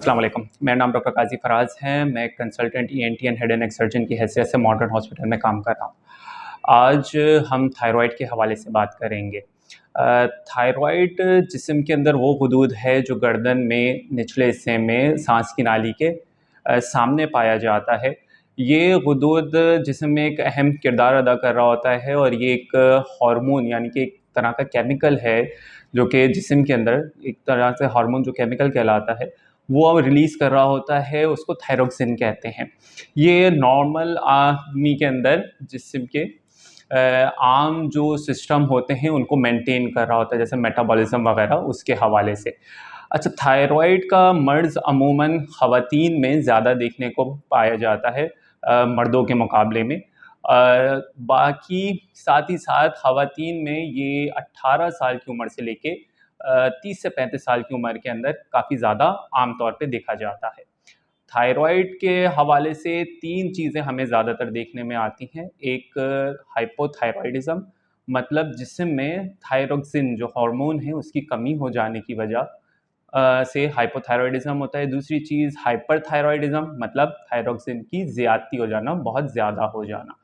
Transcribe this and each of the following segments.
अस्सलाम वालेकुम। मेरा नाम डॉक्टर काजी फराज है। मैं consultant ENT and head and neck surgeon की हैसियत से मॉडर्न हॉस्पिटल में काम कर रहा हूँ। आज हम थायराइड के हवाले से बात करेंगे। थायराइड जिस्म के अंदर वो गुदूद है जो गर्दन में निचले हिस्से में सांस की नाली के सामने पाया जाता है। ये गुदूद जिस्म में एक अहम किरदार अदा कर रहा होता है और ये एक हार्मोन यानी कि एक तरह का केमिकल है जो कि जिस्म के अंदर एक तरह से हार्मोन जो केमिकल कहलाता है वो अब रिलीज़ कर रहा होता है, उसको थायरोक्सिन कहते हैं। ये नॉर्मल आदमी के अंदर जिस्म के आम जो सिस्टम होते हैं उनको मेंटेन कर रहा होता है, जैसे मेटाबॉलिज्म वगैरह उसके हवाले से। अच्छा, थायराइड का मर्ज़ अमूमन ख़वातीन में ज़्यादा देखने को पाया जाता है मर्दों के मुकाबले में। बाकी साथ ही साथ ख़वातीन में ये 18 साल की उम्र से लेके 30 से 35 साल की उम्र के अंदर काफ़ी ज़्यादा आम तौर पे देखा जाता है। थायराइड के हवाले से 3 चीज़ें हमें ज़्यादातर देखने में आती हैं। एक हाइपोथायराइडिज़म, मतलब जिस्म में थायरोक्सिन जो हार्मोन है उसकी कमी हो जाने की वजह से हाइपोथायराइडिज़म होता है। दूसरी चीज़ हाइपरथायराइडिज़म, मतलब थायरोक्सिन की ज़्यादती हो जाना, बहुत ज़्यादा हो जाना।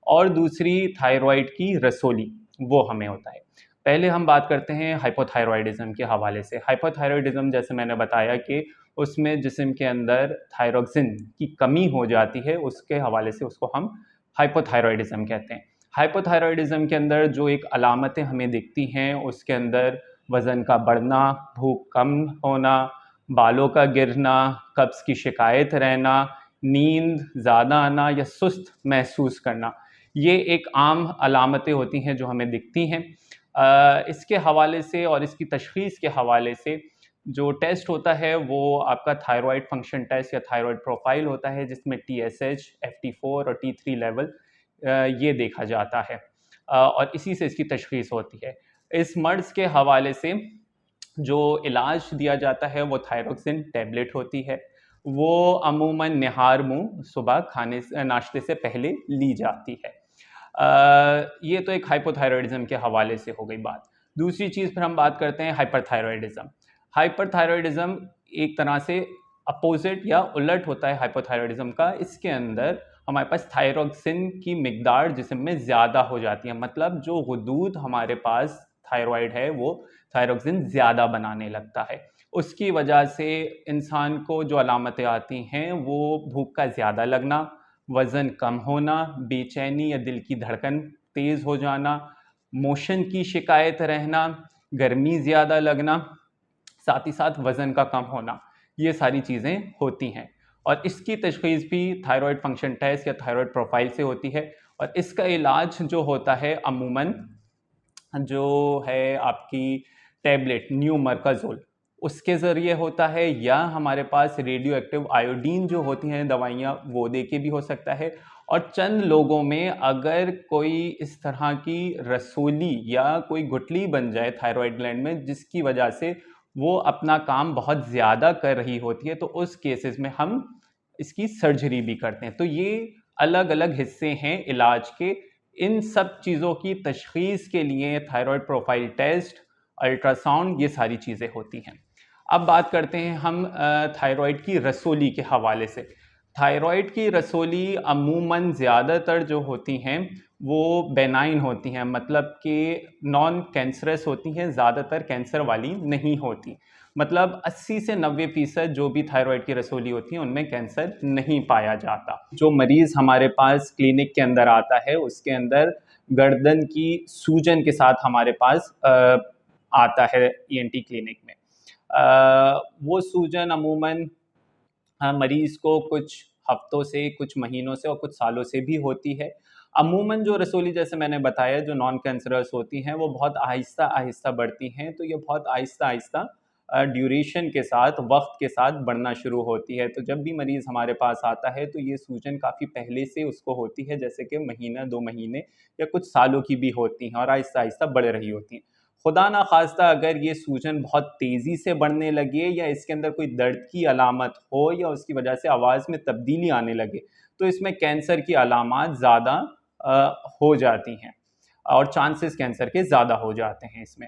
और दूसरी थायराइड की रसोली, वो हमें होता है। पहले हम बात करते हैं हाइपोथायराइडिज़म के हवाले से। हाइपोथायराइडिज़म जैसे मैंने बताया कि उसमें जिस्म के अंदर थायरोक्सिन की कमी हो जाती है, उसके हवाले से उसको हम हाइपोथायराइडिज़म कहते हैं। हाइपोथायराइडिज़म के अंदर जो एक अलामतें हमें दिखती हैं उसके अंदर वज़न का बढ़ना, भूख कम होना, बालों का गिरना, कब्ज़ की शिकायत रहना, नींद ज़्यादा आना या सुस्त महसूस करना, ये एक आम अलामतें होती हैं जो हमें दिखती हैं। इसके हवाले से और इसकी तशख़ीस के हवाले से जो टेस्ट होता है वो आपका थायरॉइड फंक्शन टेस्ट या थायरॉइड प्रोफाइल होता है, जिसमें TSH, FT4 और T3 लेवल ये देखा जाता है और इसी से इसकी तशख़ीस होती है। इस मर्ज़ के हवाले से जो इलाज दिया जाता है वो थायरोक्सिन टैबलेट होती है। वो अमूमन निहार मुँह सुबह खाने से नाश्ते से पहले ली जाती है। ये तो एक हाइपोथायराइडिज़म के हवाले से हो गई बात। दूसरी चीज़ फिर हम बात करते हैं हाइपरथायराइडिज़म। हाइपरथायराइडिज़म एक तरह से अपोज़िट या उलट होता है हाइपोथायराइडिज़म का। इसके अंदर हमारे पास थायरोक्सिन की मिक़दार जिस्म में ज़्यादा हो जाती है, मतलब जो गुदूद हमारे पास थायरॉइड है वो थायरोक्सिन ज़्यादा बनाने लगता है। उसकी वजह से इंसान को जो अलामतें आती हैं वो भूख का ज़्यादा लगना, वज़न कम होना, बेचैनी या दिल की धड़कन तेज़ हो जाना, मोशन की शिकायत रहना, गर्मी ज़्यादा लगना, साथ ही साथ वज़न का कम होना, ये सारी चीज़ें होती हैं। और इसकी तशख़ीस भी थायरॉइड फंक्शन टेस्ट या थायरॉइड प्रोफाइल से होती है। और इसका इलाज जो होता है अमूमन जो है आपकी टैबलेट न्यूमरकाज़ोल, उसके ज़रिए होता है, या हमारे पास रेडियो एक्टिव आयोडीन जो होती हैं दवाइयाँ वो दे के भी हो सकता है। और चंद लोगों में अगर कोई इस तरह की रसोली या कोई गुठली बन जाए थायरॉइड ग्लैंड में जिसकी वजह से वो अपना काम बहुत ज़्यादा कर रही होती है, तो उस केसेस में हम इसकी सर्जरी भी करते हैं। तो ये अलग अलग हिस्से हैं इलाज के। इन सब चीज़ों की तशख़ीस के लिए थायरॉइड प्रोफाइल टेस्ट, अल्ट्रासाउंड, ये सारी चीज़ें होती हैं। अब बात करते हैं हम थायरॉइड की रसोली के हवाले से। थायरॉइड की रसोली अमूमन ज़्यादातर जो होती हैं वो बेनाइन होती हैं, मतलब कि नॉन कैंसरस होती हैं, ज़्यादातर कैंसर वाली नहीं होती। मतलब 80 से 90% जो भी थायरॉइड की रसोली होती है उनमें कैंसर नहीं पाया जाता। जो मरीज़ हमारे पास क्लिनिक के अंदर आता है उसके अंदर गर्दन की सूजन के साथ हमारे पास आता है ईएनटी क्लिनिक में। वो सूजन अमूमन मरीज़ को कुछ हफ्तों से, कुछ महीनों से और कुछ सालों से भी होती है। अमूमन जो रसोली जैसे मैंने बताया जो नॉन कैंसरस होती हैं वो बहुत आहिस्ता-आहिस्ता बढ़ती हैं, तो ये बहुत आहिस्ता-आहिस्ता ड्यूरेशन के साथ, वक़्त के साथ बढ़ना शुरू होती है। तो जब भी मरीज़ हमारे पास आता है तो ये सूजन काफ़ी पहले से उसको होती है, जैसे कि महीना, 2 महीने या कुछ सालों की भी होती हैं और आहिस्ता-आहिस्ता बढ़ रही होती हैं। खुदा ना ख़ास्ता अगर ये सूजन बहुत तेज़ी से बढ़ने लगे या इसके अंदर कोई दर्द की अलामत हो या उसकी वजह से आवाज़ में तब्दीली आने लगे, तो इसमें कैंसर की अलामात ज़्यादा हो जाती हैं और चांसेस कैंसर के ज़्यादा हो जाते हैं इसमें।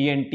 ENT